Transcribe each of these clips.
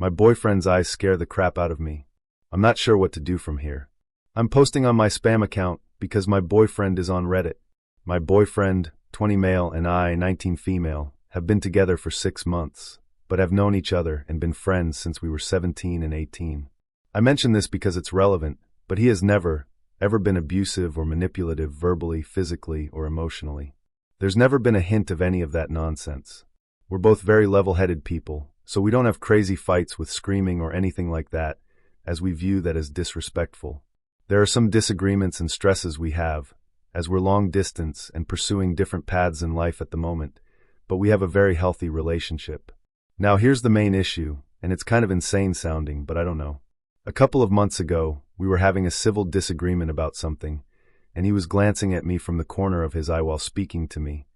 My boyfriend's eyes scare the crap out of me. I'm not sure what to do from here. I'm posting on my spam account because my boyfriend is on Reddit. My boyfriend, 20 male, and I, 19 female, have been together for 6 months, but have known each other and been friends since we were 17 and 18. I mention this because it's relevant, but he has never, ever been abusive or manipulative verbally, physically, or emotionally. There's never been a hint of any of that nonsense. We're both very level-headed people, so we don't have crazy fights with screaming or anything like that, as we view that as disrespectful. There are some disagreements and stresses we have, as we're long distance and pursuing different paths in life at the moment, but we have a very healthy relationship. Now here's the main issue, and it's kind of insane sounding, but I don't know. A couple of months ago, we were having a civil disagreement about something, and he was glancing at me from the corner of his eye while speaking to me,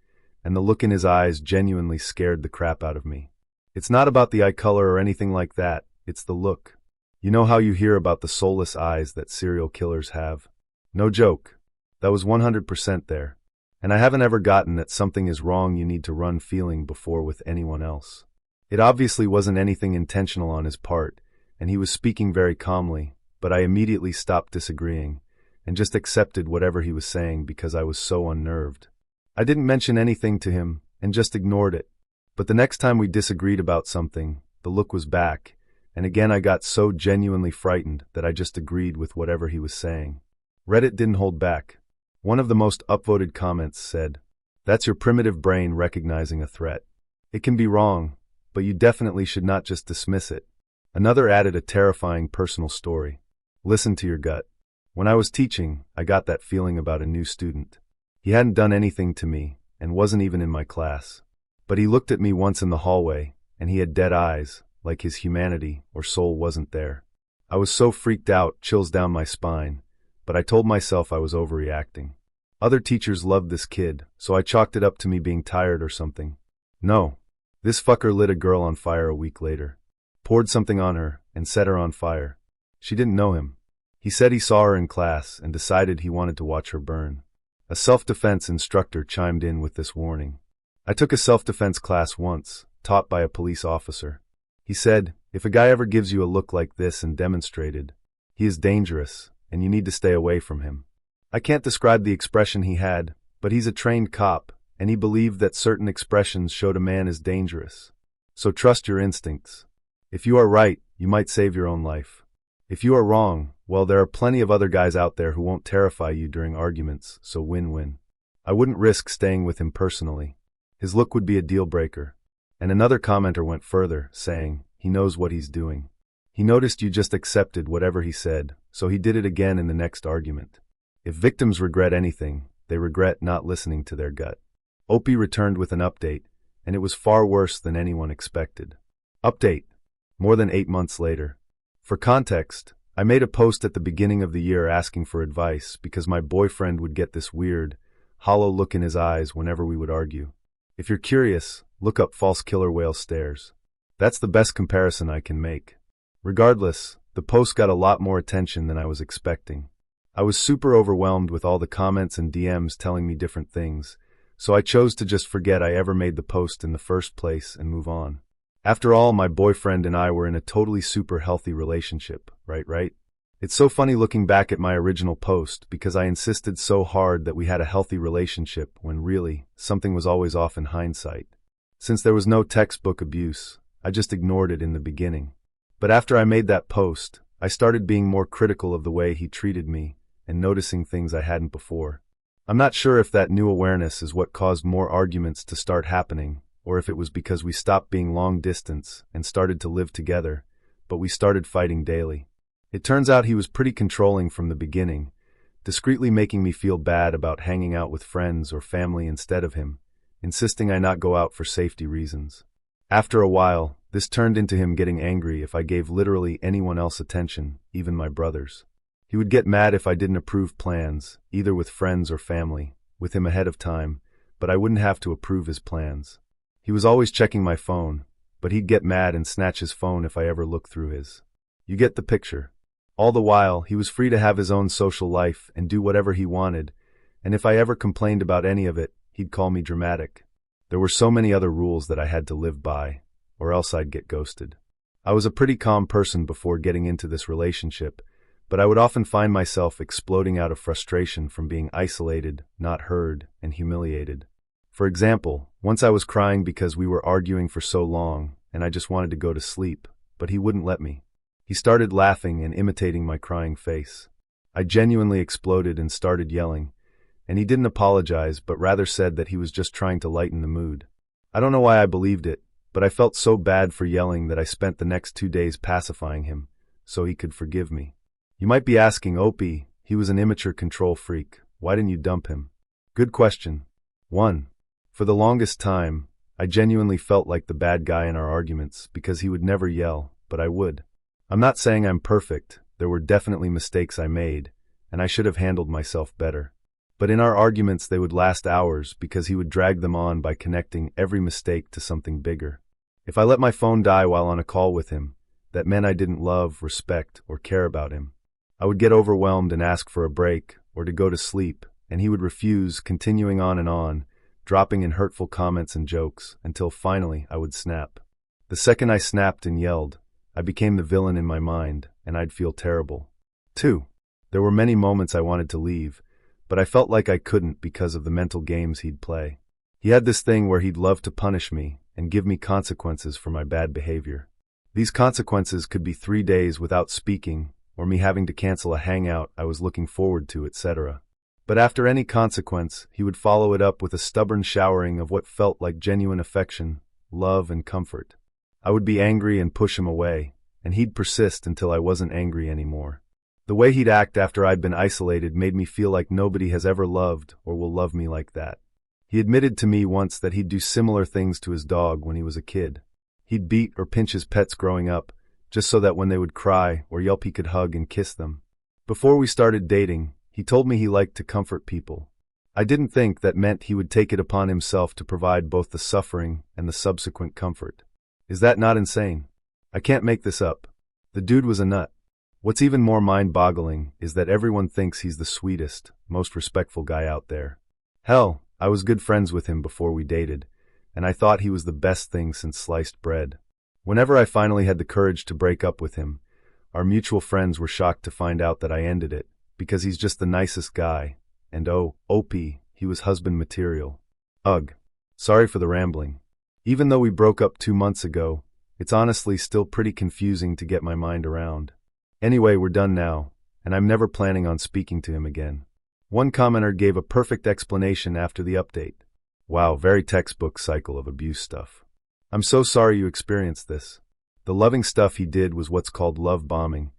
and the look in his eyes genuinely scared the crap out of me. It's not about the eye color or anything like that, it's the look. You know how you hear about the soulless eyes that serial killers have? No joke. That was 100% there. And I haven't ever gotten that something is wrong you need to run feeling before with anyone else. It obviously wasn't anything intentional on his part, and he was speaking very calmly, but I immediately stopped disagreeing, and just accepted whatever he was saying because I was so unnerved. I didn't mention anything to him, and just ignored it. But the next time we disagreed about something, the look was back, and again I got so genuinely frightened that I just agreed with whatever he was saying. Reddit didn't hold back. One of the most upvoted comments said, "That's your primitive brain recognizing a threat. It can be wrong, but you definitely should not just dismiss it." Another added a terrifying personal story. "Listen to your gut. When I was teaching, I got that feeling about a new student. He hadn't done anything to me, and wasn't even in my class. But he looked at me once in the hallway, and he had dead eyes, like his humanity or soul wasn't there. I was so freaked out, chills down my spine, but I told myself I was overreacting. Other teachers loved this kid, so I chalked it up to me being tired or something. No. This fucker lit a girl on fire a week later. Poured something on her, and set her on fire. She didn't know him. He said he saw her in class and decided he wanted to watch her burn. A self-defense instructor chimed in with this warning. I took a self-defense class once, taught by a police officer. He said, if a guy ever gives you a look like this and demonstrated, he is dangerous, and you need to stay away from him. I can't describe the expression he had, but he's a trained cop, and he believed that certain expressions showed a man is dangerous. So trust your instincts. If you are right, you might save your own life. If you are wrong, well, there are plenty of other guys out there who won't terrify you during arguments, so win-win. I wouldn't risk staying with him personally. His look would be a deal breaker. And another commenter went further, saying, he knows what he's doing. He noticed you just accepted whatever he said, so he did it again in the next argument. If victims regret anything, they regret not listening to their gut. Opie returned with an update, and it was far worse than anyone expected. Update. More than 8 months later. For context, I made a post at the beginning of the year asking for advice because my boyfriend would get this weird, hollow look in his eyes whenever we would argue. If you're curious, look up false killer whale stares. That's the best comparison I can make. Regardless, the post got a lot more attention than I was expecting. I was super overwhelmed with all the comments and DMs telling me different things, so I chose to just forget I ever made the post in the first place and move on. After all, my boyfriend and I were in a totally super healthy relationship, right? It's so funny looking back at my original post because I insisted so hard that we had a healthy relationship when really, something was always off in hindsight. Since there was no textbook abuse, I just ignored it in the beginning. But after I made that post, I started being more critical of the way he treated me and noticing things I hadn't before. I'm not sure if that new awareness is what caused more arguments to start happening, or if it was because we stopped being long distance and started to live together, but we started fighting daily. It turns out he was pretty controlling from the beginning, discreetly making me feel bad about hanging out with friends or family instead of him, insisting I not go out for safety reasons. After a while, this turned into him getting angry if I gave literally anyone else attention, even my brothers. He would get mad if I didn't approve plans, either with friends or family, with him ahead of time, but I wouldn't have to approve his plans. He was always checking my phone, but he'd get mad and snatch his phone if I ever looked through his. You get the picture. All the while, he was free to have his own social life and do whatever he wanted, and if I ever complained about any of it, he'd call me dramatic. There were so many other rules that I had to live by, or else I'd get ghosted. I was a pretty calm person before getting into this relationship, but I would often find myself exploding out of frustration from being isolated, not heard, and humiliated. For example, once I was crying because we were arguing for so long, and I just wanted to go to sleep, but he wouldn't let me. He started laughing and imitating my crying face. I genuinely exploded and started yelling, and he didn't apologize but rather said that he was just trying to lighten the mood. I don't know why I believed it, but I felt so bad for yelling that I spent the next 2 days pacifying him, so he could forgive me. You might be asking, Opie, he was an immature control freak. Why didn't you dump him? Good question. 1. For the longest time, I genuinely felt like the bad guy in our arguments because he would never yell, but I would. I'm not saying I'm perfect. There were definitely mistakes I made, and I should have handled myself better. But in our arguments they would last hours because he would drag them on by connecting every mistake to something bigger. If I let my phone die while on a call with him, that meant I didn't love, respect, or care about him. I would get overwhelmed and ask for a break, or to go to sleep, and he would refuse, continuing on, dropping in hurtful comments and jokes, until finally I would snap. The second I snapped and yelled, I became the villain in my mind, and I'd feel terrible. 2. There were many moments I wanted to leave, but I felt like I couldn't because of the mental games he'd play. He had this thing where he'd love to punish me and give me consequences for my bad behavior. These consequences could be 3 days without speaking, or me having to cancel a hangout I was looking forward to, etc. But after any consequence, he would follow it up with a stubborn showering of what felt like genuine affection, love, and comfort. I would be angry and push him away, and he'd persist until I wasn't angry anymore. The way he'd act after I'd been isolated made me feel like nobody has ever loved or will love me like that. He admitted to me once that he'd do similar things to his dog when he was a kid. He'd beat or pinch his pets growing up, just so that when they would cry or yelp he could hug and kiss them. Before we started dating, he told me he liked to comfort people. I didn't think that meant he would take it upon himself to provide both the suffering and the subsequent comfort. Is that not insane? I can't make this up. The dude was a nut. What's even more mind-boggling is that everyone thinks he's the sweetest, most respectful guy out there. Hell, I was good friends with him before we dated, and I thought he was the best thing since sliced bread. Whenever I finally had the courage to break up with him, our mutual friends were shocked to find out that I ended it, because he's just the nicest guy, and oh, Opie, he was husband material. Ugh. Sorry for the rambling. Even though we broke up 2 months ago, it's honestly still pretty confusing to get my mind around. Anyway, we're done now, and I'm never planning on speaking to him again. One commenter gave a perfect explanation after the update. Wow, very textbook cycle of abuse stuff. I'm so sorry you experienced this. The loving stuff he did was what's called love bombing,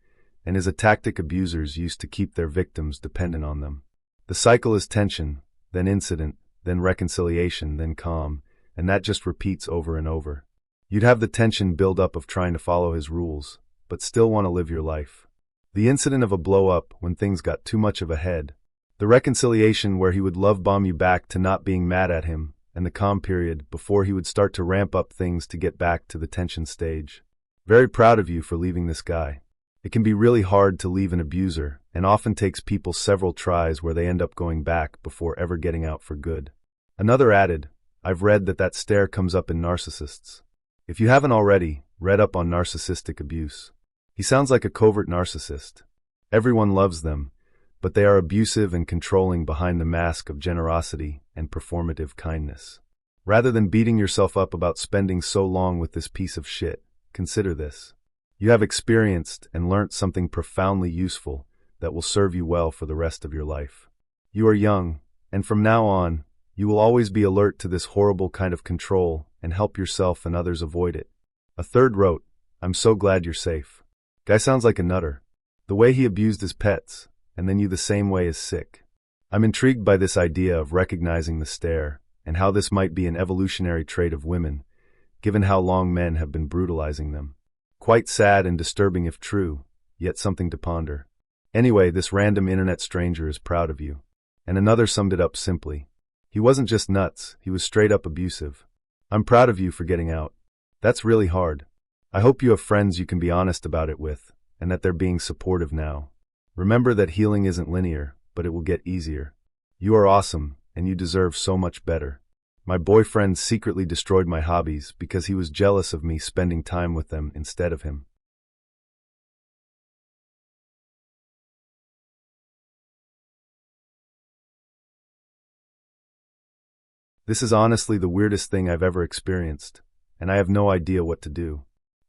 and is a tactic abusers use to keep their victims dependent on them. The cycle is tension, then incident, then reconciliation, then calm, and that just repeats over and over. You'd have the tension build up of trying to follow his rules, but still want to live your life. The incident of a blow-up when things got too much of a head. The reconciliation where he would love bomb you back to not being mad at him, and the calm period before he would start to ramp up things to get back to the tension stage. Very proud of you for leaving this guy. It can be really hard to leave an abuser, and often takes people several tries where they end up going back before ever getting out for good. Another added, I've read that stare comes up in narcissists. If you haven't already, read up on narcissistic abuse. He sounds like a covert narcissist. Everyone loves them, but they are abusive and controlling behind the mask of generosity and performative kindness. Rather than beating yourself up about spending so long with this piece of shit, consider this. You have experienced and learnt something profoundly useful that will serve you well for the rest of your life. You are young, and from now on, you will always be alert to this horrible kind of control and help yourself and others avoid it. A third wrote, I'm so glad you're safe. Guy sounds like a nutter. The way he abused his pets, and then you the same way, is sick. I'm intrigued by this idea of recognizing the stare, and how this might be an evolutionary trait of women, given how long men have been brutalizing them. Quite sad and disturbing if true, yet something to ponder. Anyway, this random internet stranger is proud of you. And another summed it up simply. He wasn't just nuts, he was straight up abusive. I'm proud of you for getting out. That's really hard. I hope you have friends you can be honest about it with, and that they're being supportive now. Remember that healing isn't linear, but it will get easier. You are awesome, and you deserve so much better. My boyfriend secretly destroyed my hobbies because he was jealous of me spending time with them instead of him. This is honestly the weirdest thing I've ever experienced, and I have no idea what to do.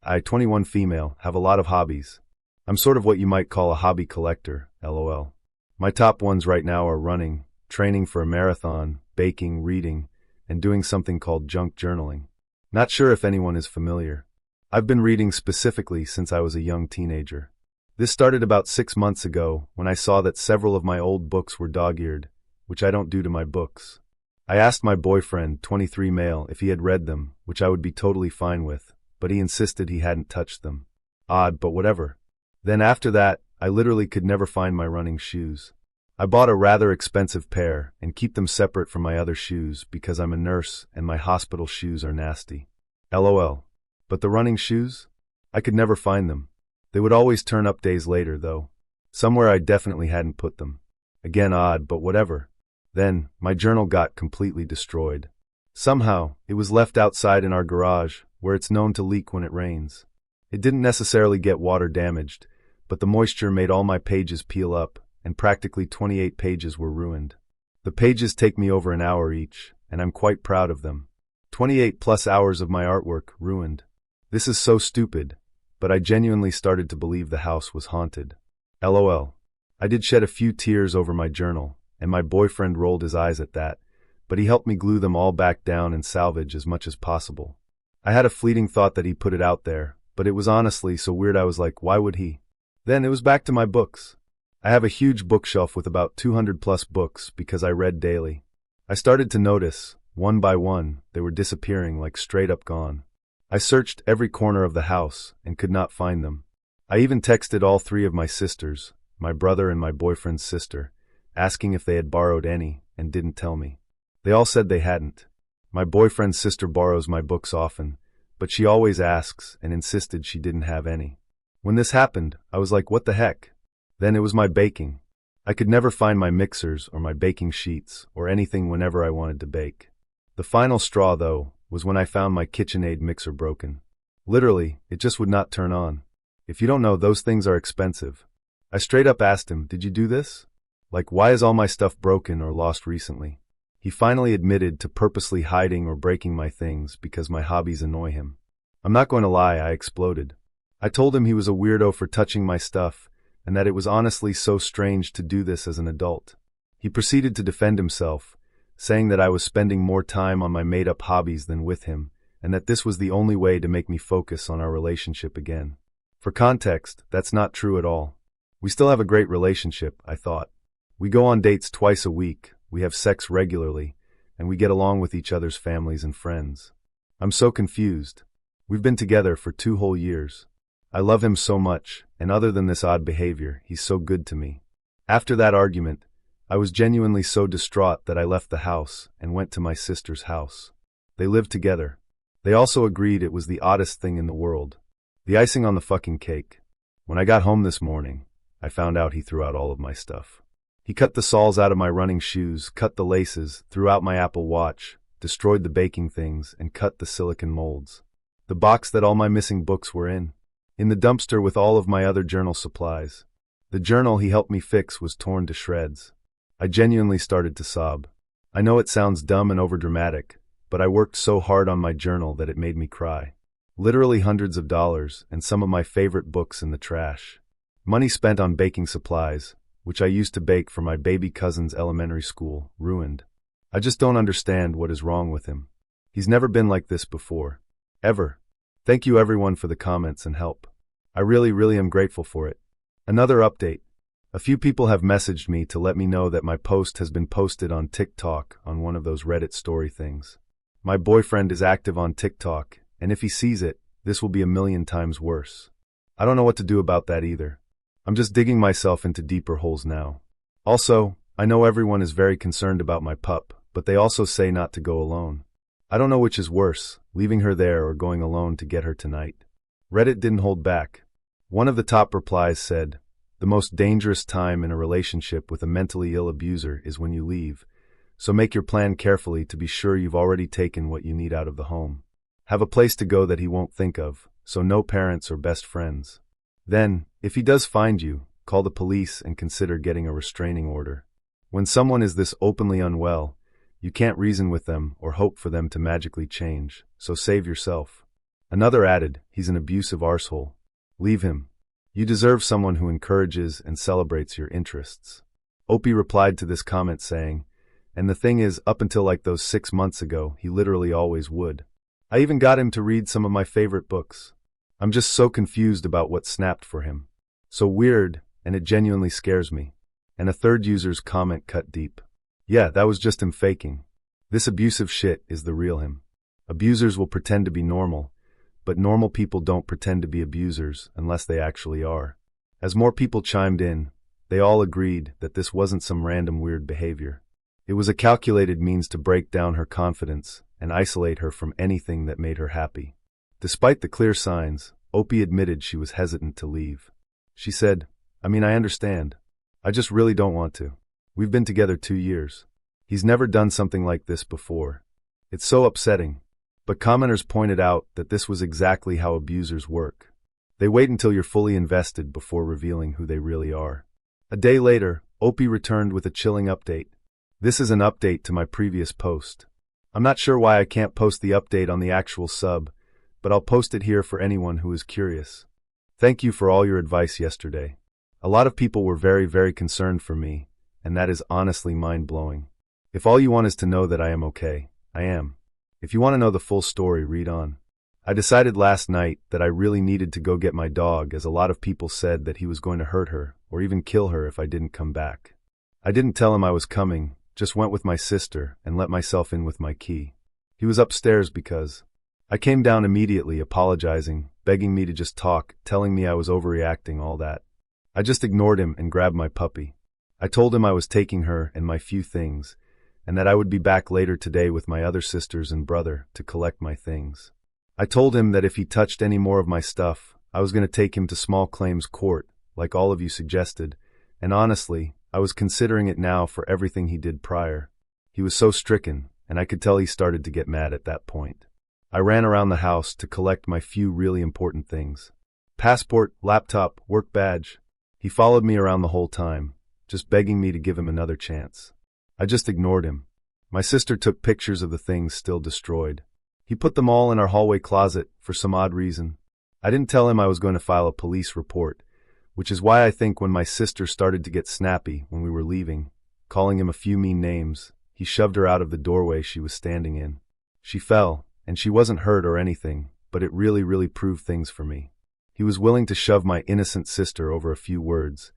I, 21 female, have a lot of hobbies. I'm sort of what you might call a hobby collector, lol. My top ones right now are running, training for a marathon, baking, reading, and doing something called junk journaling. Not sure if anyone is familiar. I've been reading specifically since I was a young teenager. This started about 6 months ago when I saw that several of my old books were dog-eared, which I don't do to my books. I asked my boyfriend, 23 male, if he had read them, which I would be totally fine with, but he insisted he hadn't touched them. Odd, but whatever. Then after that, I literally could never find my running shoes. I bought a rather expensive pair and keep them separate from my other shoes because I'm a nurse and my hospital shoes are nasty. LOL. But the running shoes? I could never find them. They would always turn up days later, though. Somewhere I definitely hadn't put them. Again, odd, but whatever. Then, my journal got completely destroyed. Somehow, it was left outside in our garage, where it's known to leak when it rains. It didn't necessarily get water damaged, but the moisture made all my pages peel up, and practically 28 pages were ruined. The pages take me over an hour each, and I'm quite proud of them. 28 plus hours of my artwork ruined. This is so stupid, but I genuinely started to believe the house was haunted. LOL. I did shed a few tears over my journal, and my boyfriend rolled his eyes at that, but he helped me glue them all back down and salvage as much as possible. I had a fleeting thought that he put it out there, but it was honestly so weird I was like, why would he? Then it was back to my books. I have a huge bookshelf with about 200 plus books because I read daily. I started to notice, one by one, they were disappearing like straight up gone. I searched every corner of the house and could not find them. I even texted all 3 of my sisters, my brother and my boyfriend's sister, asking if they had borrowed any, and didn't tell me. They all said they hadn't. My boyfriend's sister borrows my books often, but she always asks and insisted she didn't have any. When this happened, I was like, what the heck? Then it was my baking. I could never find my mixers or my baking sheets or anything whenever I wanted to bake. The final straw, though, was when I found my KitchenAid mixer broken. Literally, it just would not turn on. If you don't know, those things are expensive. I straight up asked him, did you do this? Like, why is all my stuff broken or lost recently? He finally admitted to purposely hiding or breaking my things because my hobbies annoy him. I'm not going to lie, I exploded. I told him he was a weirdo for touching my stuff and that it was honestly so strange to do this as an adult. He proceeded to defend himself, saying that I was spending more time on my made-up hobbies than with him, and that this was the only way to make me focus on our relationship again. For context, that's not true at all. We still have a great relationship, I thought. We go on dates twice a week, we have sex regularly, and we get along with each other's families and friends. I'm so confused. We've been together for 2 whole years. I love him so much, and other than this odd behavior, he's so good to me. After that argument, I was genuinely so distraught that I left the house and went to my sister's house. They lived together. They also agreed it was the oddest thing in the world. The icing on the fucking cake. When I got home this morning, I found out he threw out all of my stuff. He cut the soles out of my running shoes, cut the laces, threw out my Apple Watch, destroyed the baking things, and cut the silicone molds. The box that all my missing books were in the dumpster with all of my other journal supplies. The journal he helped me fix was torn to shreds. I genuinely started to sob. I know it sounds dumb and overdramatic, but I worked so hard on my journal that it made me cry. Literally hundreds of dollars and some of my favorite books in the trash. Money spent on baking supplies, which I used to bake for my baby cousin's elementary school, ruined. I just don't understand what is wrong with him. He's never been like this before. Ever. Thank you everyone for the comments and help. I really am grateful for it. Another update. A few people have messaged me to let me know that my post has been posted on TikTok on one of those Reddit story things. My boyfriend is active on TikTok, and if he sees it, this will be a million times worse. I don't know what to do about that either. I'm just digging myself into deeper holes now. Also, I know everyone is very concerned about my pup, but they also say not to go alone. I don't know which is worse, leaving her there or going alone to get her tonight. Reddit didn't hold back. One of the top replies said, "The most dangerous time in a relationship with a mentally ill abuser is when you leave, So make your plan carefully to be sure you've already taken what you need out of the home. Have a place to go that he won't think of, so no parents or best friends. Then, if he does find you, call the police and consider getting a restraining order. When someone is this openly unwell, you can't reason with them or hope for them to magically change, so save yourself. Another added, he's an abusive arsehole. Leave him. You deserve someone who encourages and celebrates your interests. Opie replied to this comment saying, and the thing is, up until like those 6 months ago, he literally always would. I even got him to read some of my favorite books. I'm just so confused about what snapped for him. So weird, and it genuinely scares me. And a third user's comment cut deep. Yeah, that was just him faking. This abusive shit is the real him. Abusers will pretend to be normal, but normal people don't pretend to be abusers unless they actually are. As more people chimed in, they all agreed that this wasn't some random weird behavior. It was a calculated means to break down her confidence and isolate her from anything that made her happy. Despite the clear signs, Opie admitted she was hesitant to leave. She said, I understand. I just really don't want to. We've been together 2 years. He's never done something like this before. It's so upsetting. But commenters pointed out that this was exactly how abusers work. They wait until you're fully invested before revealing who they really are. A day later, Opie returned with a chilling update. This is an update to my previous post. I'm not sure why I can't post the update on the actual sub, but I'll post it here for anyone who is curious. Thank you for all your advice yesterday. A lot of people were very, very concerned for me, and that is honestly mind-blowing. If all you want is to know that I am okay, I am. If you want to know the full story, read on. I decided last night that I really needed to go get my dog, as a lot of people said that he was going to hurt her or even kill her if I didn't come back. I didn't tell him I was coming, just went with my sister and let myself in with my key. He was upstairs because I came down immediately apologizing, begging me to just talk, telling me I was overreacting, all that. I just ignored him and grabbed my puppy. I told him I was taking her and my few things, and that I would be back later today with my other sisters and brother to collect my things. I told him that if he touched any more of my stuff, I was going to take him to small claims court, like all of you suggested, and honestly, I was considering it now for everything he did prior. He was so stricken, and I could tell he started to get mad at that point. I ran around the house to collect my few really important things. Passport, laptop, work badge. He followed me around the whole time, just begging me to give him another chance. I just ignored him. My sister took pictures of the things still destroyed. He put them all in our hallway closet for some odd reason. I didn't tell him I was going to file a police report, which is why I think when my sister started to get snappy when we were leaving, calling him a few mean names, he shoved her out of the doorway she was standing in. She fell, and she wasn't hurt or anything, but it really proved things for me. He was willing to shove my innocent sister over a few words,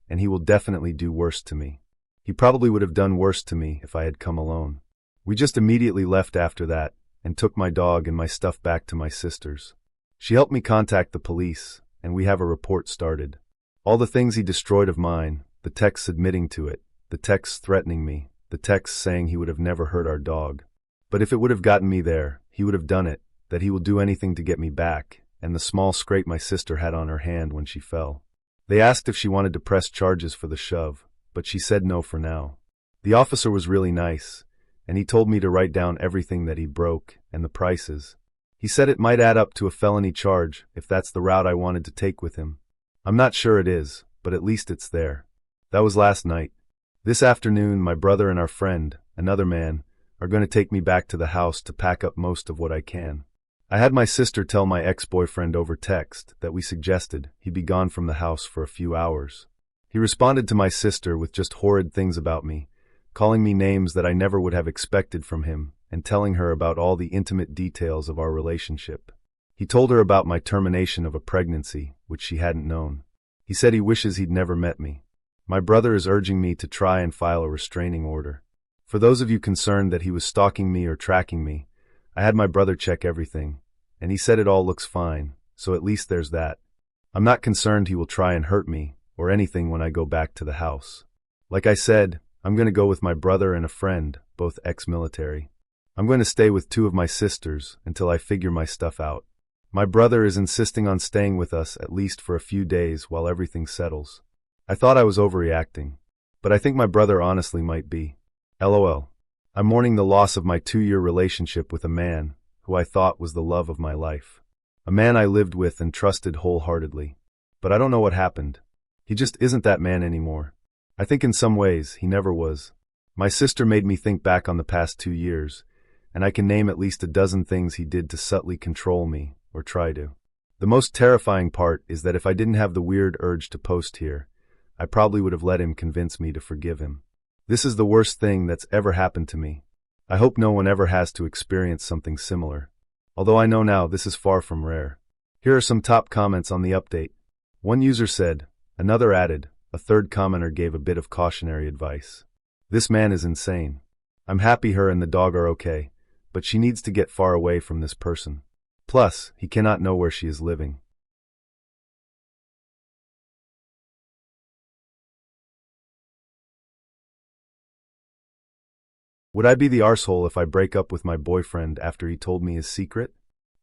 and he will definitely do worse to me. He probably would have done worse to me if I had come alone. We just immediately left after that, and took my dog and my stuff back to my sister's. She helped me contact the police, and we have a report started. All the things he destroyed of mine, the texts admitting to it, the texts threatening me, the texts saying he would have never hurt our dog. But if it would have gotten me there, he would have done it, that he will do anything to get me back, and the small scrape my sister had on her hand when she fell. They asked if she wanted to press charges for the shove, but she said no for now. The officer was really nice, and he told me to write down everything that he broke and the prices. He said it might add up to a felony charge if that's the route I wanted to take with him. I'm not sure it is, but at least it's there. That was last night. This afternoon, my brother and our friend, another man, are going to take me back to the house to pack up most of what I can. I had my sister tell my ex-boyfriend over text that we suggested he be gone from the house for a few hours. He responded to my sister with just horrid things about me, calling me names that I never would have expected from him, and telling her about all the intimate details of our relationship. He told her about my termination of a pregnancy, which she hadn't known. He said he wishes he'd never met me. My brother is urging me to try and file a restraining order. For those of you concerned that he was stalking me or tracking me, I had my brother check everything, and he said it all looks fine, so at least there's that. I'm not concerned he will try and hurt me or anything when I go back to the house. Like I said, I'm going to go with my brother and a friend, both ex-military. I'm going to stay with 2 of my sisters until I figure my stuff out. My brother is insisting on staying with us at least for a few days while everything settles. I thought I was overreacting, but I think my brother honestly might be. LOL. I'm mourning the loss of my 2-year relationship with a man who I thought was the love of my life. A man I lived with and trusted wholeheartedly. But I don't know what happened. He just isn't that man anymore. I think in some ways, he never was. My sister made me think back on the past 2 years, and I can name at least a dozen things he did to subtly control me, or try to. The most terrifying part is that if I didn't have the weird urge to post here, I probably would have let him convince me to forgive him. This is the worst thing that's ever happened to me. I hope no one ever has to experience something similar. Although I know now this is far from rare. Here are some top comments on the update. One user said, another added, a third commenter gave a bit of cautionary advice. This man is insane. I'm happy her and the dog are okay, but she needs to get far away from this person. Plus, he cannot know where she is living. Would I be the arsehole if I break up with my boyfriend after he told me his secret?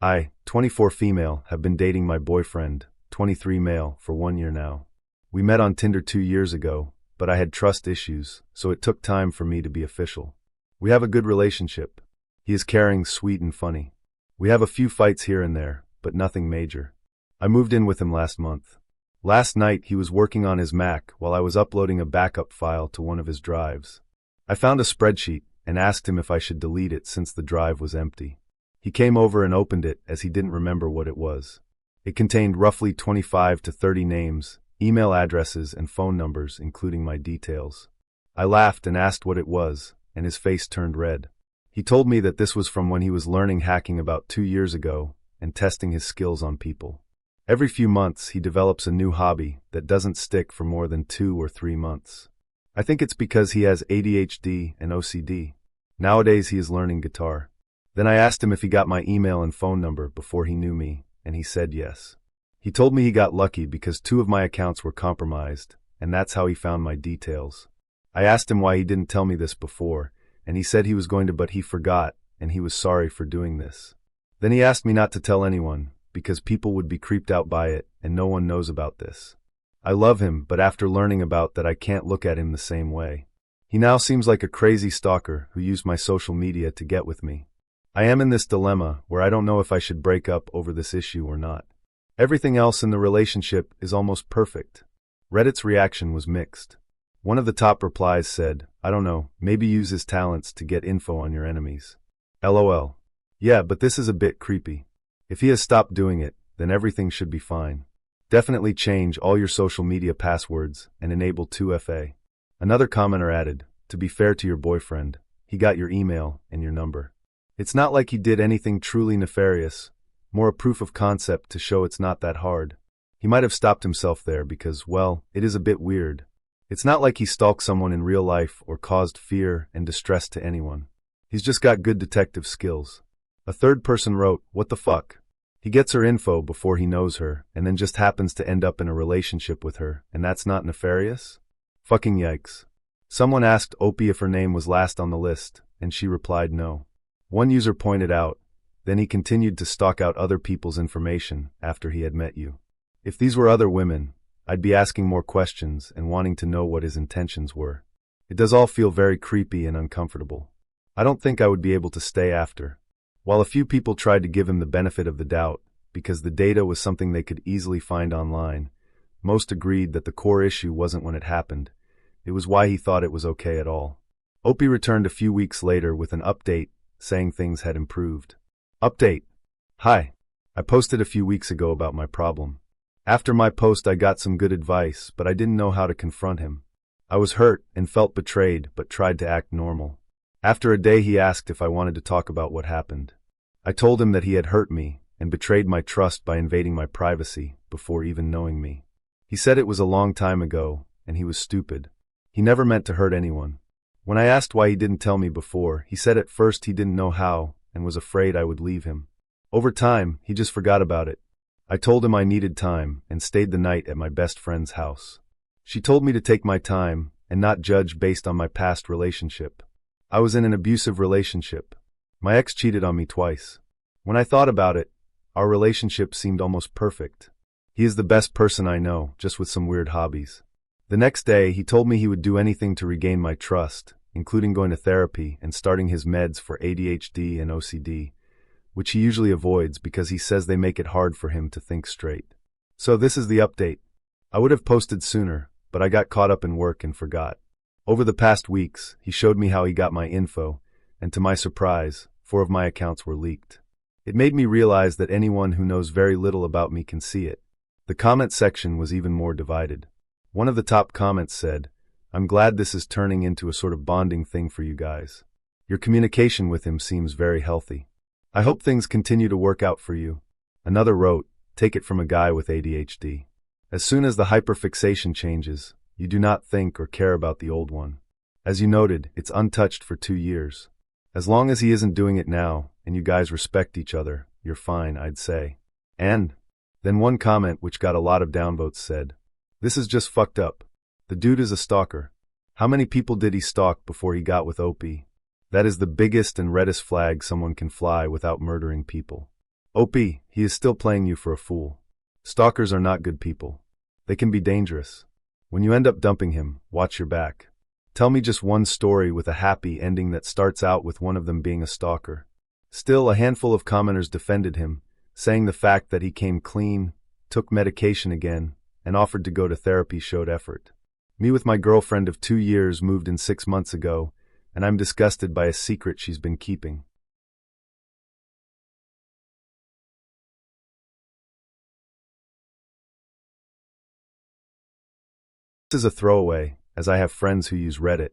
I, 24 female, have been dating my boyfriend, 23 male, for 1 year now. We met on Tinder 2 years ago, but I had trust issues, so it took time for me to be official. We have a good relationship. He is caring, sweet, and funny. We have a few fights here and there, but nothing major. I moved in with him last month. Last night he was working on his Mac while I was uploading a backup file to one of his drives. I found a spreadsheet and asked him if I should delete it since the drive was empty. He came over and opened it as he didn't remember what it was. It contained roughly 25 to 30 names, email addresses, and phone numbers, including my details. I laughed and asked what it was, and his face turned red. He told me that this was from when he was learning hacking about 2 years ago and testing his skills on people. Every few months he develops a new hobby that doesn't stick for more than 2 or 3 months. I think it's because he has ADHD and OCD. Nowadays he is learning guitar. Then I asked him if he got my email and phone number before he knew me, and he said yes. He told me he got lucky because 2 of my accounts were compromised, and that's how he found my details. I asked him why he didn't tell me this before, and he said he was going to, but he forgot, and he was sorry for doing this. Then he asked me not to tell anyone, because people would be creeped out by it, and no one knows about this. I love him, but after learning about that I can't look at him the same way. He now seems like a crazy stalker who used my social media to get with me. I am in this dilemma where I don't know if I should break up over this issue or not. Everything else in the relationship is almost perfect. Reddit's reaction was mixed. One of the top replies said, I don't know, maybe use his talents to get info on your enemies. LOL. Yeah, but this is a bit creepy. If he has stopped doing it, then everything should be fine. Definitely change all your social media passwords and enable 2FA. Another commenter added, to be fair to your boyfriend, he got your email and your number. It's not like he did anything truly nefarious, more a proof of concept to show it's not that hard. He might have stopped himself there because, well, it is a bit weird. It's not like he stalked someone in real life or caused fear and distress to anyone. He's just got good detective skills. A third person wrote, what the fuck? He gets her info before he knows her, and then just happens to end up in a relationship with her, and that's not nefarious? Fucking yikes. Someone asked Opie if her name was last on the list, and she replied no. One user pointed out, then he continued to stalk out other people's information after he had met you. If these were other women, I'd be asking more questions and wanting to know what his intentions were. It does all feel very creepy and uncomfortable. I don't think I would be able to stay after. While a few people tried to give him the benefit of the doubt, because the data was something they could easily find online, most agreed that the core issue wasn't when it happened. It was why he thought it was okay at all. Opie returned a few weeks later with an update saying things had improved. Update. Hi. I posted a few weeks ago about my problem. After my post I got some good advice, but I didn't know how to confront him. I was hurt and felt betrayed, but tried to act normal. After a day he asked if I wanted to talk about what happened. I told him that he had hurt me and betrayed my trust by invading my privacy before even knowing me. He said it was a long time ago, and he was stupid. He never meant to hurt anyone. When I asked why he didn't tell me before, he said at first he didn't know how and was afraid I would leave him. Over time, he just forgot about it. I told him I needed time and stayed the night at my best friend's house. She told me to take my time and not judge based on my past relationship. I was in an abusive relationship. My ex cheated on me twice. When I thought about it, our relationship seemed almost perfect. He is the best person I know, just with some weird hobbies. The next day, he told me he would do anything to regain my trust, including going to therapy and starting his meds for ADHD and OCD, which he usually avoids because he says they make it hard for him to think straight. So this is the update. I would have posted sooner, but I got caught up in work and forgot. Over the past weeks, he showed me how he got my info, and to my surprise, 4 of my accounts were leaked. It made me realize that anyone who knows very little about me can see it. The comment section was even more divided. One of the top comments said, "I'm glad this is turning into a sort of bonding thing for you guys. Your communication with him seems very healthy. I hope things continue to work out for you." Another wrote, "Take it from a guy with ADHD. As soon as the hyperfixation changes, you do not think or care about the old one. As you noted, it's untouched for 2 years. As long as he isn't doing it now, and you guys respect each other, you're fine, I'd say." And then one comment which got a lot of downvotes said, "This is just fucked up. The dude is a stalker. How many people did he stalk before he got with Opie? That is the biggest and reddest flag someone can fly without murdering people. Opie, he is still playing you for a fool. Stalkers are not good people. They can be dangerous. When you end up dumping him, watch your back. Tell me just one story with a happy ending that starts out with one of them being a stalker." Still, a handful of commenters defended him, saying the fact that he came clean, took medication again, and offered to go to therapy showed effort. Me with my girlfriend of 2 years moved in 6 months ago, and I'm disgusted by a secret she's been keeping. This is a throwaway, as I have friends who use Reddit,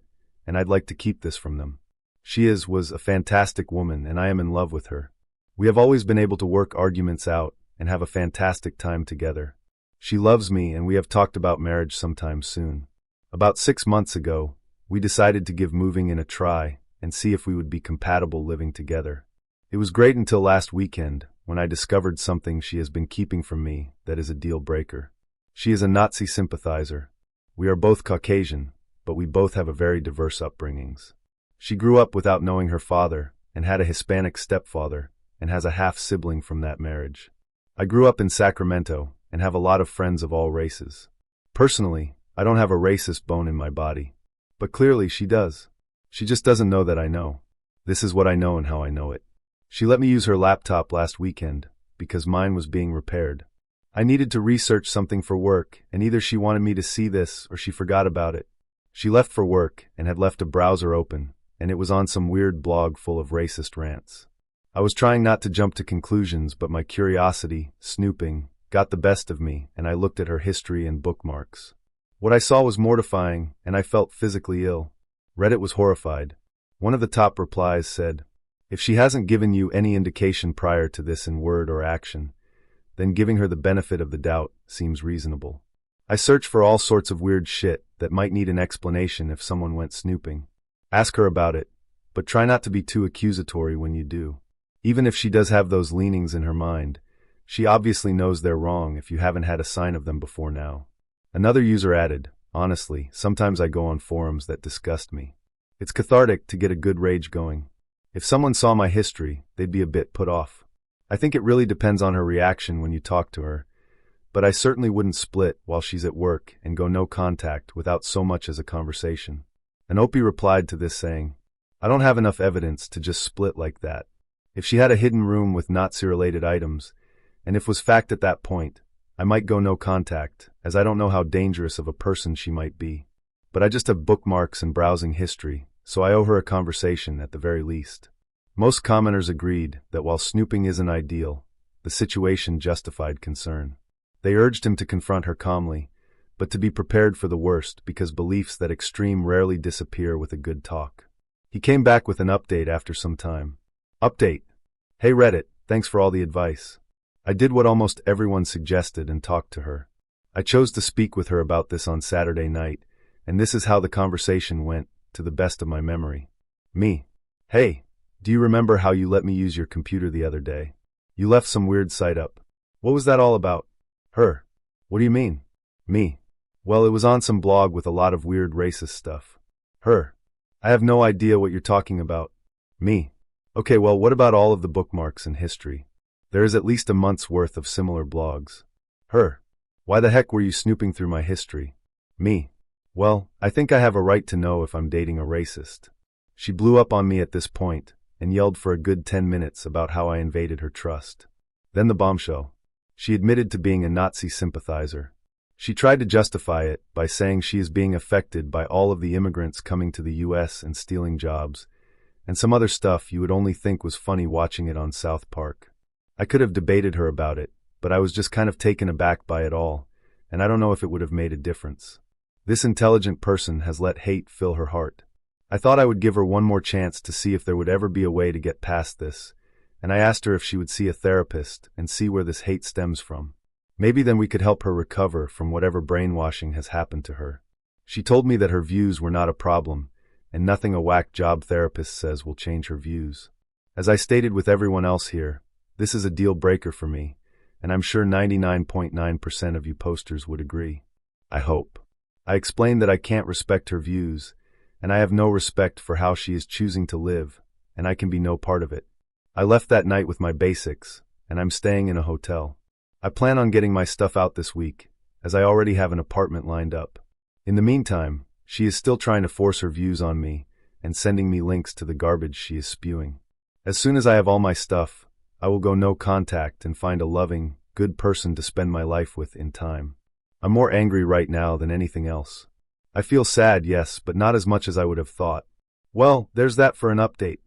and I'd like to keep this from them. She was a fantastic woman, and I am in love with her. We have always been able to work arguments out and have a fantastic time together. She loves me, and we have talked about marriage sometime soon. About 6 months ago, we decided to give moving in a try and see if we would be compatible living together. It was great until last weekend, when I discovered something she has been keeping from me that is a deal breaker. She is a Nazi sympathizer. We are both Caucasian, but we both have a very diverse upbringings. She grew up without knowing her father and had a Hispanic stepfather and has a half-sibling from that marriage. I grew up in Sacramento and have a lot of friends of all races. Personally, I don't have a racist bone in my body, but clearly she does. She just doesn't know that I know. This is what I know and how I know it. She let me use her laptop last weekend because mine was being repaired. I needed to research something for work, and either she wanted me to see this or she forgot about it. She left for work and had left a browser open, and it was on some weird blog full of racist rants. I was trying not to jump to conclusions, but my curiosity, snooping, got the best of me, and I looked at her history and bookmarks. What I saw was mortifying, and I felt physically ill. Reddit was horrified. One of the top replies said, "If she hasn't given you any indication prior to this in word or action, then giving her the benefit of the doubt seems reasonable. I search for all sorts of weird shit that might need an explanation if someone went snooping. Ask her about it, but try not to be too accusatory when you do. Even if she does have those leanings in her mind, she obviously knows they're wrong if you haven't had a sign of them before now." Another user added, "Honestly, sometimes I go on forums that disgust me. It's cathartic to get a good rage going. If someone saw my history, they'd be a bit put off. I think it really depends on her reaction when you talk to her, but I certainly wouldn't split while she's at work and go no contact without so much as a conversation." And Opie replied to this saying, "I don't have enough evidence to just split like that. If she had a hidden room with Nazi-related items, and if was fact at that point, I might go no contact, as I don't know how dangerous of a person she might be. But I just have bookmarks and browsing history, so I owe her a conversation at the very least." Most commenters agreed that while snooping isn't ideal, the situation justified concern. They urged him to confront her calmly, but to be prepared for the worst because beliefs that extreme rarely disappear with a good talk. He came back with an update after some time. Update. "Hey Reddit, thanks for all the advice. I did what almost everyone suggested and talked to her. I chose to speak with her about this on Saturday night, and this is how the conversation went, to the best of my memory. Me. Hey, do you remember how you let me use your computer the other day? You left some weird site up. What was that all about?" Her. "What do you mean?" Me. "Well, it was on some blog with a lot of weird racist stuff." Her. "I have no idea what you're talking about." Me. "Okay, well, what about all of the bookmarks and history? There is at least a month's worth of similar blogs." Her. "Why the heck were you snooping through my history?" Me. "Well, I think I have a right to know if I'm dating a racist." She blew up on me at this point and yelled for a good 10 minutes about how I invaded her trust. Then the bombshell. She admitted to being a Nazi sympathizer. She tried to justify it by saying she is being affected by all of the immigrants coming to the US and stealing jobs, and some other stuff you would only think was funny watching it on South Park. I could have debated her about it, but I was just kind of taken aback by it all, and I don't know if it would have made a difference. This intelligent person has let hate fill her heart. I thought I would give her one more chance to see if there would ever be a way to get past this, and I asked her if she would see a therapist and see where this hate stems from. Maybe then we could help her recover from whatever brainwashing has happened to her. She told me that her views were not a problem, and nothing a whack job therapist says will change her views. As I stated with everyone else here, this is a deal breaker for me, and I'm sure 99.9% of you posters would agree. I hope. I explained that I can't respect her views, and I have no respect for how she is choosing to live, and I can be no part of it. I left that night with my basics, and I'm staying in a hotel. I plan on getting my stuff out this week, as I already have an apartment lined up. In the meantime, she is still trying to force her views on me and sending me links to the garbage she is spewing. As soon as I have all my stuff, I will go no contact and find a loving, good person to spend my life with in time. I'm more angry right now than anything else. I feel sad, yes, but not as much as I would have thought. Well, there's that for an update.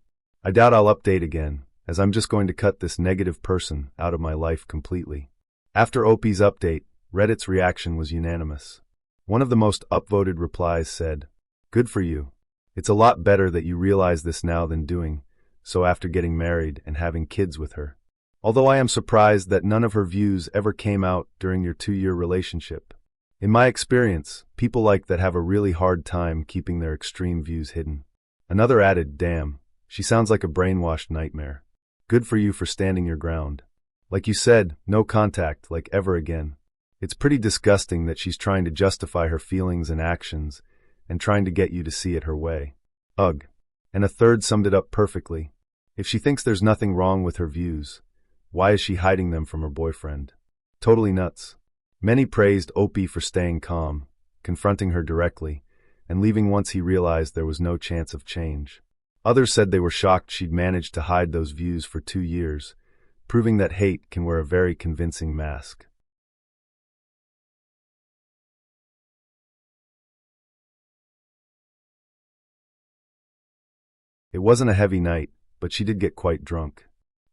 I doubt I'll update again, as I'm just going to cut this negative person out of my life completely. After Opie's update, Reddit's reaction was unanimous. One of the most upvoted replies said, "Good for you. It's a lot better that you realize this now than doing so after getting married and having kids with her. Although I am surprised that none of her views ever came out during your 2-year relationship. In my experience, people like that have a really hard time keeping their extreme views hidden." Another added, "Damn, she sounds like a brainwashed nightmare. Good for you for standing your ground. Like you said, no contact, like ever again. It's pretty disgusting that she's trying to justify her feelings and actions and trying to get you to see it her way. Ugh." And a third summed it up perfectly. If she thinks there's nothing wrong with her views, why is she hiding them from her boyfriend? Totally nuts. Many praised Opie for staying calm, confronting her directly, and leaving once he realized there was no chance of change. Others said they were shocked she'd managed to hide those views for 2 years, proving that hate can wear a very convincing mask. It wasn't a heavy night, but she did get quite drunk.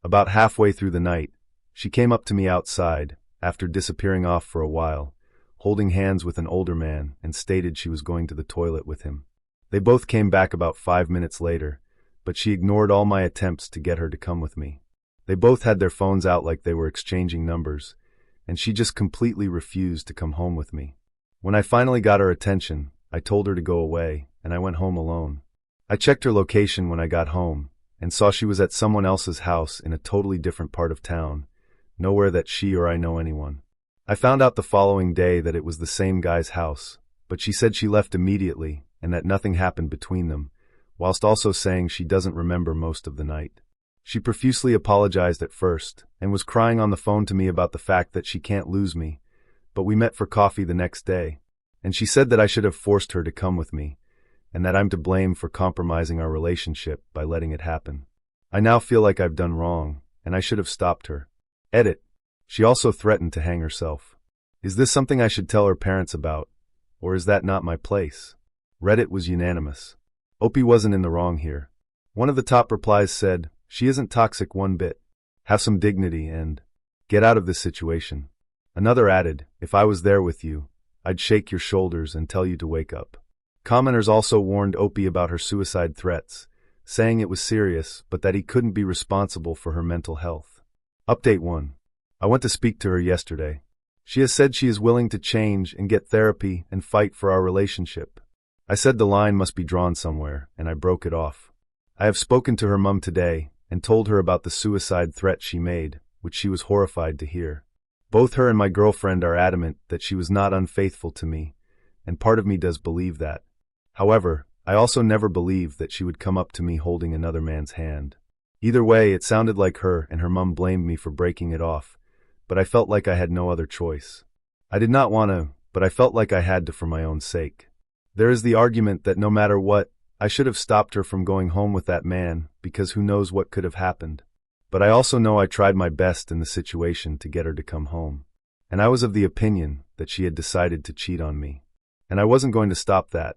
About halfway through the night, she came up to me outside, after disappearing off for a while, holding hands with an older man, and stated she was going to the toilet with him. They both came back about 5 minutes later, but she ignored all my attempts to get her to come with me. They both had their phones out like they were exchanging numbers, and she just completely refused to come home with me. When I finally got her attention, I told her to go away, and I went home alone. I checked her location when I got home, and saw she was at someone else's house in a totally different part of town, nowhere that she or I know anyone. I found out the following day that it was the same guy's house, but she said she left immediately and that nothing happened between them, whilst also saying she doesn't remember most of the night. She profusely apologized at first and was crying on the phone to me about the fact that she can't lose me, but we met for coffee the next day, and she said that I should have forced her to come with me, and that I'm to blame for compromising our relationship by letting it happen. I now feel like I've done wrong, and I should have stopped her. Edit. She also threatened to hang herself. Is this something I should tell her parents about, or is that not my place? Reddit was unanimous. Opie wasn't in the wrong here. One of the top replies said, "She isn't toxic one bit. Have some dignity and get out of this situation." Another added, "If I was there with you, I'd shake your shoulders and tell you to wake up." Commenters also warned Opie about her suicide threats, saying it was serious but that he couldn't be responsible for her mental health. Update 1. I went to speak to her yesterday. She has said she is willing to change and get therapy and fight for our relationship. I said the line must be drawn somewhere, and I broke it off. I have spoken to her mum today and told her about the suicide threat she made, which she was horrified to hear. Both her and my girlfriend are adamant that she was not unfaithful to me, and part of me does believe that. However, I also never believed that she would come up to me holding another man's hand. Either way, it sounded like her and her mum blamed me for breaking it off, but I felt like I had no other choice. I did not want to, but I felt like I had to for my own sake. There is the argument that no matter what, I should have stopped her from going home with that man, because who knows what could have happened. But I also know I tried my best in the situation to get her to come home. And I was of the opinion that she had decided to cheat on me. And I wasn't going to stop that.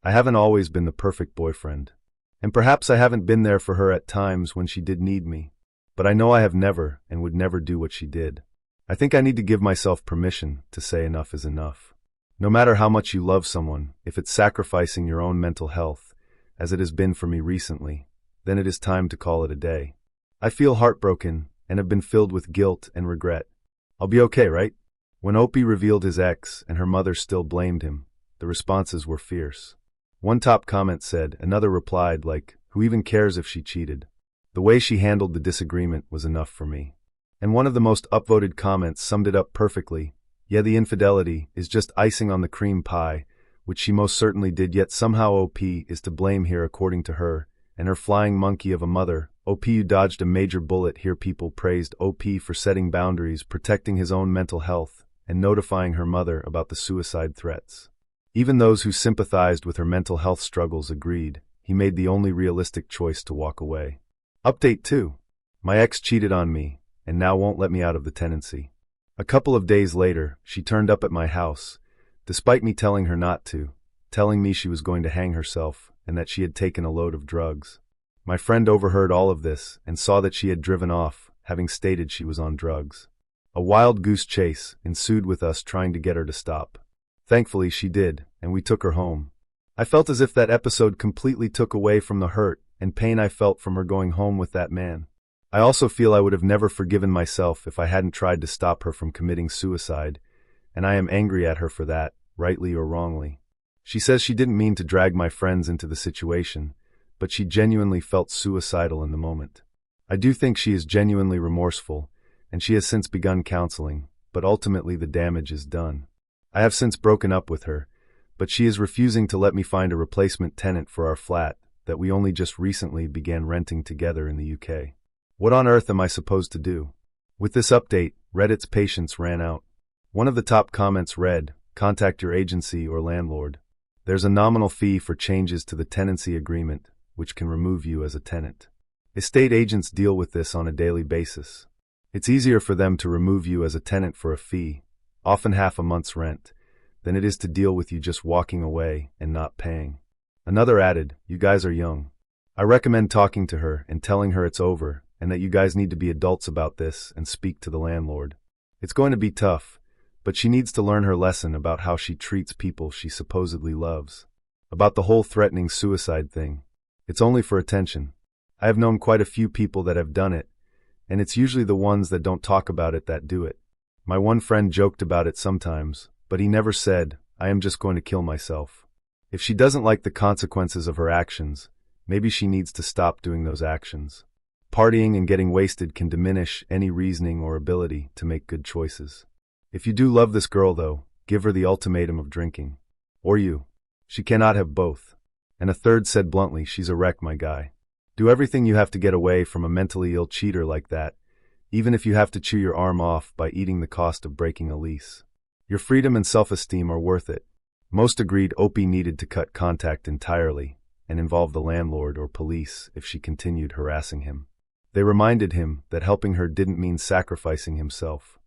I haven't always been the perfect boyfriend. And perhaps I haven't been there for her at times when she did need me. But I know I have never and would never do what she did. I think I need to give myself permission to say enough is enough. No matter how much you love someone, if it's sacrificing your own mental health, as it has been for me recently, then it is time to call it a day. I feel heartbroken and have been filled with guilt and regret. I'll be okay, right? When Opie revealed his ex and her mother still blamed him, the responses were fierce. One top comment said, another replied like, who even cares if she cheated? The way she handled the disagreement was enough for me. And one of the most upvoted comments summed it up perfectly. Yeah, the infidelity is just icing on the cream pie, which she most certainly did, yet somehow OP is to blame here according to her, and her flying monkey of a mother. OP, you dodged a major bullet here. People praised OP for setting boundaries, protecting his own mental health, and notifying her mother about the suicide threats. Even those who sympathized with her mental health struggles agreed he made the only realistic choice to walk away. Update 2. My ex cheated on me, and now won't let me out of the tenancy. A couple of days later, she turned up at my house, despite me telling her not to, telling me she was going to hang herself and that she had taken a load of drugs. My friend overheard all of this and saw that she had driven off, having stated she was on drugs. A wild goose chase ensued with us trying to get her to stop. Thankfully, she did, and we took her home. I felt as if that episode completely took away from the hurt and pain I felt from her going home with that man. I also feel I would have never forgiven myself if I hadn't tried to stop her from committing suicide, and I am angry at her for that, rightly or wrongly. She says she didn't mean to drag my friends into the situation, but she genuinely felt suicidal in the moment. I do think she is genuinely remorseful, and she has since begun counseling, but ultimately the damage is done. I have since broken up with her, but she is refusing to let me find a replacement tenant for our flat that we only just recently began renting together in the UK. What on earth am I supposed to do? With this update, Reddit's patience ran out. One of the top comments read, "Contact your agency or landlord. There's a nominal fee for changes to the tenancy agreement, which can remove you as a tenant." Estate agents deal with this on a daily basis. It's easier for them to remove you as a tenant for a fee, often half a month's rent, than it is to deal with you just walking away and not paying. Another added, "You guys are young. I recommend talking to her and telling her it's over and that you guys need to be adults about this and speak to the landlord. It's going to be tough, but she needs to learn her lesson about how she treats people she supposedly loves. About the whole threatening suicide thing. It's only for attention. I have known quite a few people that have done it, and it's usually the ones that don't talk about it that do it. My one friend joked about it sometimes, but he never said, I am just going to kill myself. If she doesn't like the consequences of her actions, maybe she needs to stop doing those actions. Partying and getting wasted can diminish any reasoning or ability to make good choices. If you do love this girl, though, give her the ultimatum of drinking. Or you. She cannot have both. And a third said bluntly, she's a wreck, my guy. Do everything you have to get away from a mentally ill cheater like that, even if you have to chew your arm off by eating the cost of breaking a lease. Your freedom and self-esteem are worth it. Most agreed Opie needed to cut contact entirely and involve the landlord or police if she continued harassing him. They reminded him that helping her didn't mean sacrificing himself.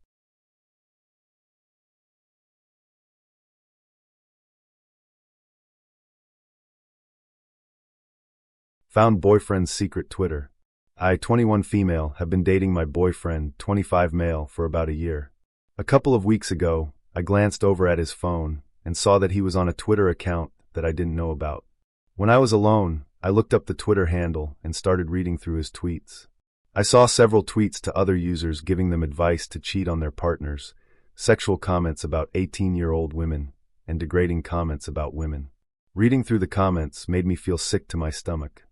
Found boyfriend's secret Twitter. I, 21 female, have been dating my boyfriend, 25 male, for about a year. A couple of weeks ago, I glanced over at his phone and saw that he was on a Twitter account that I didn't know about. When I was alone, I looked up the Twitter handle and started reading through his tweets. I saw several tweets to other users giving them advice to cheat on their partners, sexual comments about 18-year-old women, and degrading comments about women. Reading through the comments made me feel sick to my stomach.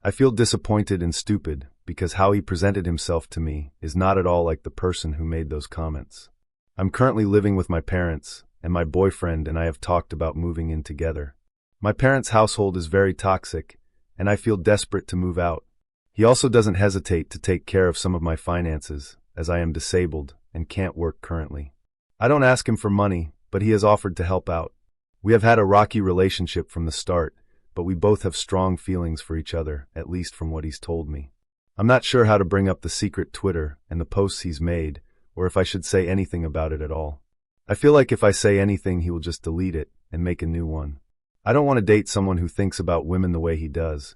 I feel disappointed and stupid because how he presented himself to me is not at all like the person who made those comments. I'm currently living with my parents, and my boyfriend and I have talked about moving in together. My parents' household is very toxic, and I feel desperate to move out. He also doesn't hesitate to take care of some of my finances, as I am disabled and can't work currently. I don't ask him for money, but he has offered to help out. We have had a rocky relationship from the start, but we both have strong feelings for each other, at least from what he's told me. I'm not sure how to bring up the secret Twitter and the posts he's made, or if I should say anything about it at all. I feel like if I say anything, he will just delete it and make a new one. I don't want to date someone who thinks about women the way he does,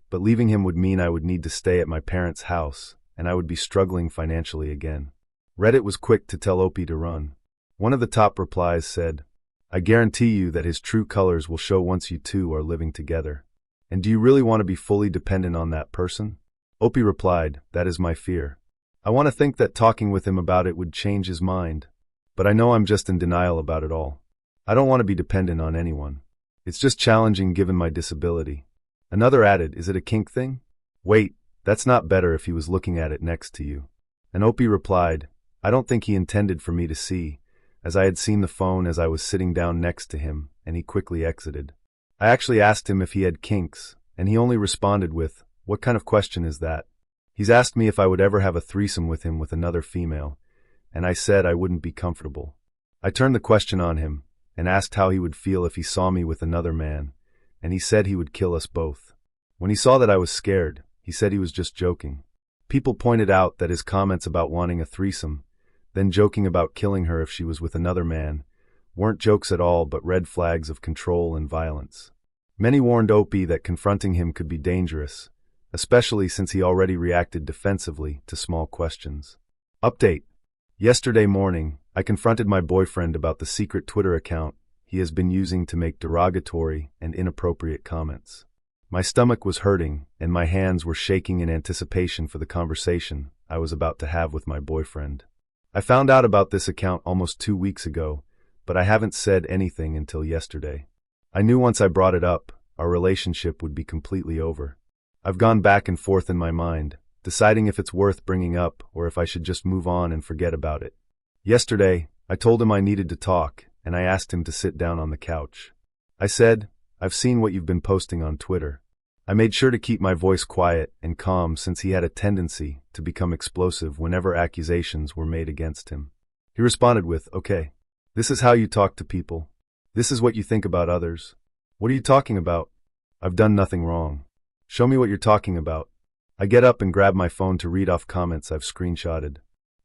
but leaving him would mean I would need to stay at my parents' house, and I would be struggling financially again. Reddit was quick to tell Opie to run. One of the top replies said, "I guarantee you that his true colors will show once you two are living together. And do you really want to be fully dependent on that person?" Opie replied, "That is my fear. I want to think that talking with him about it would change his mind, but I know I'm just in denial about it all. I don't want to be dependent on anyone. It's just challenging given my disability." Another added, "Is it a kink thing? Wait, that's not better if he was looking at it next to you." And Opie replied, "I don't think he intended for me to see, as I had seen the phone as I was sitting down next to him, and he quickly exited. I actually asked him if he had kinks, and he only responded with, 'What kind of question is that?' He's asked me if I would ever have a threesome with him with another female, and I said I wouldn't be comfortable. I turned the question on him, and asked how he would feel if he saw me with another man, and he said he would kill us both. When he saw that I was scared, he said he was just joking. People pointed out that his comments about wanting a threesome, then joking about killing her if she was with another man, weren't jokes at all but red flags of control and violence. Many warned Opie that confronting him could be dangerous, especially since he already reacted defensively to small questions. Update. Yesterday morning, I confronted my boyfriend about the secret Twitter account he has been using to make derogatory and inappropriate comments. My stomach was hurting, and my hands were shaking in anticipation for the conversation I was about to have with my boyfriend. I found out about this account almost 2 weeks ago, but I haven't said anything until yesterday. I knew once I brought it up, our relationship would be completely over. I've gone back and forth in my mind, deciding if it's worth bringing up or if I should just move on and forget about it. Yesterday, I told him I needed to talk, and I asked him to sit down on the couch. I said, "I've seen what you've been posting on Twitter." I made sure to keep my voice quiet and calm since he had a tendency to become explosive whenever accusations were made against him. He responded with, "Okay, this is how you talk to people. This is what you think about others. What are you talking about? I've done nothing wrong. Show me what you're talking about." I get up and grab my phone to read off comments I've screenshotted.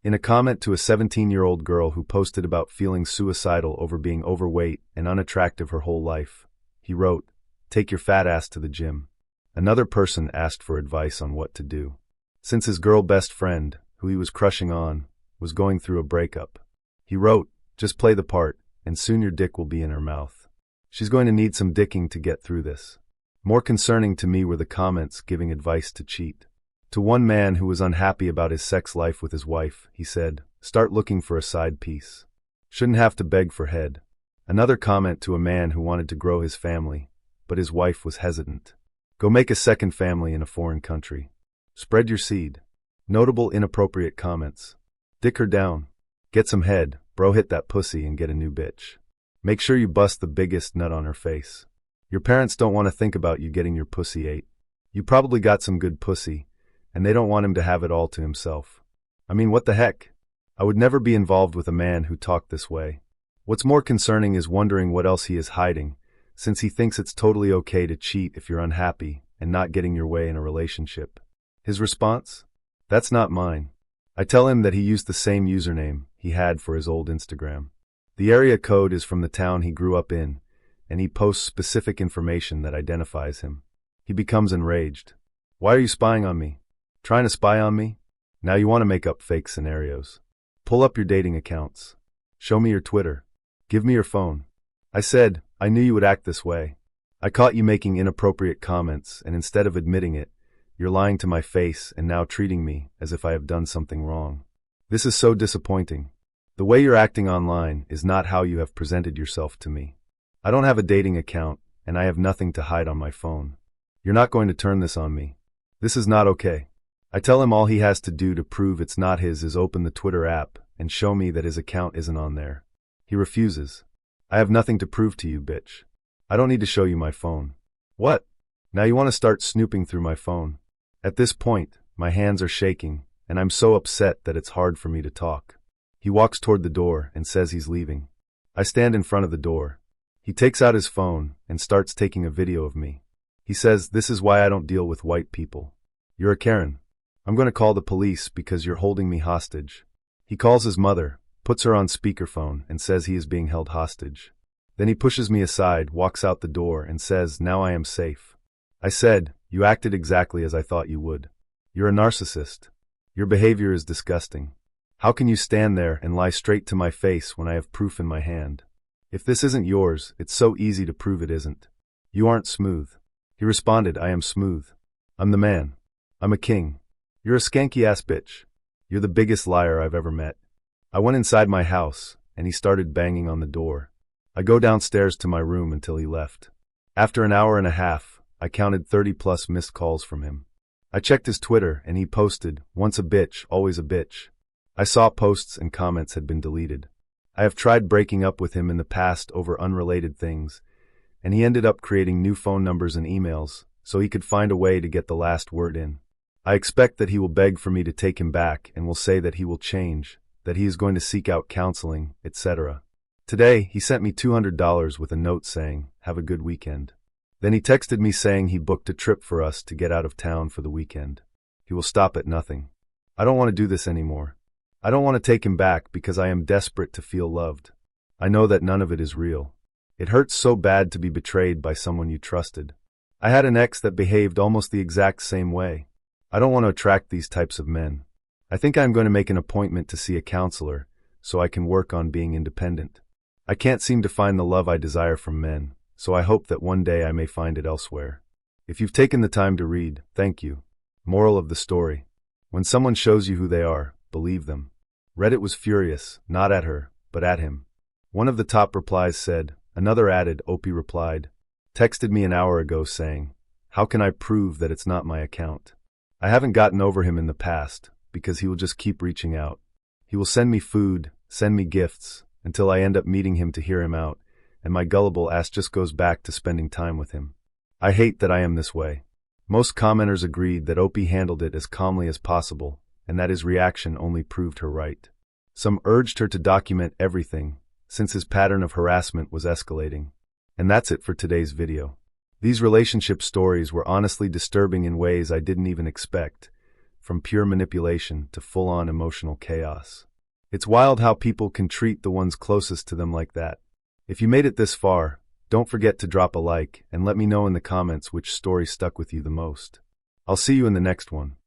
In a comment to a 17-year-old girl who posted about feeling suicidal over being overweight and unattractive her whole life, he wrote, "Take your fat ass to the gym." Another person asked for advice on what to do, since his girl best friend, who he was crushing on, was going through a breakup. He wrote, "Just play the part, and soon your dick will be in her mouth. She's going to need some dicking to get through this." More concerning to me were the comments giving advice to cheat. To one man who was unhappy about his sex life with his wife, he said, "Start looking for a side piece. Shouldn't have to beg for head." Another comment to a man who wanted to grow his family, but his wife was hesitant. "Go make a second family in a foreign country. Spread your seed." Notable inappropriate comments. "Dick her down. Get some head, bro, hit that pussy and get a new bitch. Make sure you bust the biggest nut on her face. Your parents don't want to think about you getting your pussy ate. You probably got some good pussy, and they don't want him to have it all to himself. I mean, what the heck? I would never be involved with a man who talked this way." What's more concerning is wondering what else he is hiding, since he thinks it's totally okay to cheat if you're unhappy and not getting your way in a relationship. His response? "That's not mine." I tell him that he used the same username he had for his old Instagram. The area code is from the town he grew up in, and he posts specific information that identifies him. He becomes enraged. "Why are you spying on me? Trying to spy on me? Now you want to make up fake scenarios. Pull up your dating accounts. Show me your Twitter. Give me your phone." I said, "I knew you would act this way. I caught you making inappropriate comments, and instead of admitting it, you're lying to my face and now treating me as if I have done something wrong. This is so disappointing. The way you're acting online is not how you have presented yourself to me. I don't have a dating account, and I have nothing to hide on my phone. You're not going to turn this on me. This is not okay." I tell him all he has to do to prove it's not his is open the Twitter app and show me that his account isn't on there. He refuses. "I have nothing to prove to you, bitch. I don't need to show you my phone." "What? Now you want to start snooping through my phone?" At this point, my hands are shaking, and I'm so upset that it's hard for me to talk. He walks toward the door and says he's leaving. I stand in front of the door. He takes out his phone and starts taking a video of me. He says, "This is why I don't deal with white people. You're a Karen. I'm going to call the police because you're holding me hostage." He calls his mother, puts her on speakerphone, and says he is being held hostage. Then he pushes me aside, walks out the door, and says, "Now I am safe." I said, "You acted exactly as I thought you would. You're a narcissist. Your behavior is disgusting. How can you stand there and lie straight to my face when I have proof in my hand? If this isn't yours, it's so easy to prove it isn't. You aren't smooth." He responded, "I am smooth. I'm the man. I'm a king. You're a skanky-ass bitch. You're the biggest liar I've ever met." I went inside my house, and he started banging on the door. I go downstairs to my room until he left. After an hour and a half, I counted 30+ missed calls from him. I checked his Twitter, and he posted, "Once a bitch, always a bitch." I saw posts and comments had been deleted. I have tried breaking up with him in the past over unrelated things, and he ended up creating new phone numbers and emails so he could find a way to get the last word in. I expect that he will beg for me to take him back and will say that he will change, that he is going to seek out counseling, etc. Today, he sent me $200 with a note saying, "Have a good weekend." Then he texted me saying he booked a trip for us to get out of town for the weekend. He will stop at nothing. I don't want to do this anymore. I don't want to take him back because I am desperate to feel loved. I know that none of it is real. It hurts so bad to be betrayed by someone you trusted. I had an ex that behaved almost the exact same way. I don't want to attract these types of men. I think I'm going to make an appointment to see a counselor so I can work on being independent. I can't seem to find the love I desire from men, so I hope that one day I may find it elsewhere. If you've taken the time to read, thank you. Moral of the story: when someone shows you who they are, believe them. Reddit was furious, not at her, but at him. One of the top replies said, another added, Opie replied, texted me an hour ago saying, "How can I prove that it's not my account?" I haven't gotten over him in the past, because he will just keep reaching out. He will send me food, send me gifts, until I end up meeting him to hear him out, and my gullible ass just goes back to spending time with him. I hate that I am this way. Most commenters agreed that Opie handled it as calmly as possible, and that his reaction only proved her right. Some urged her to document everything, since his pattern of harassment was escalating. And that's it for today's video. These relationship stories were honestly disturbing in ways I didn't even expect, from pure manipulation to full-on emotional chaos. It's wild how people can treat the ones closest to them like that. If you made it this far, don't forget to drop a like and let me know in the comments which story stuck with you the most. I'll see you in the next one.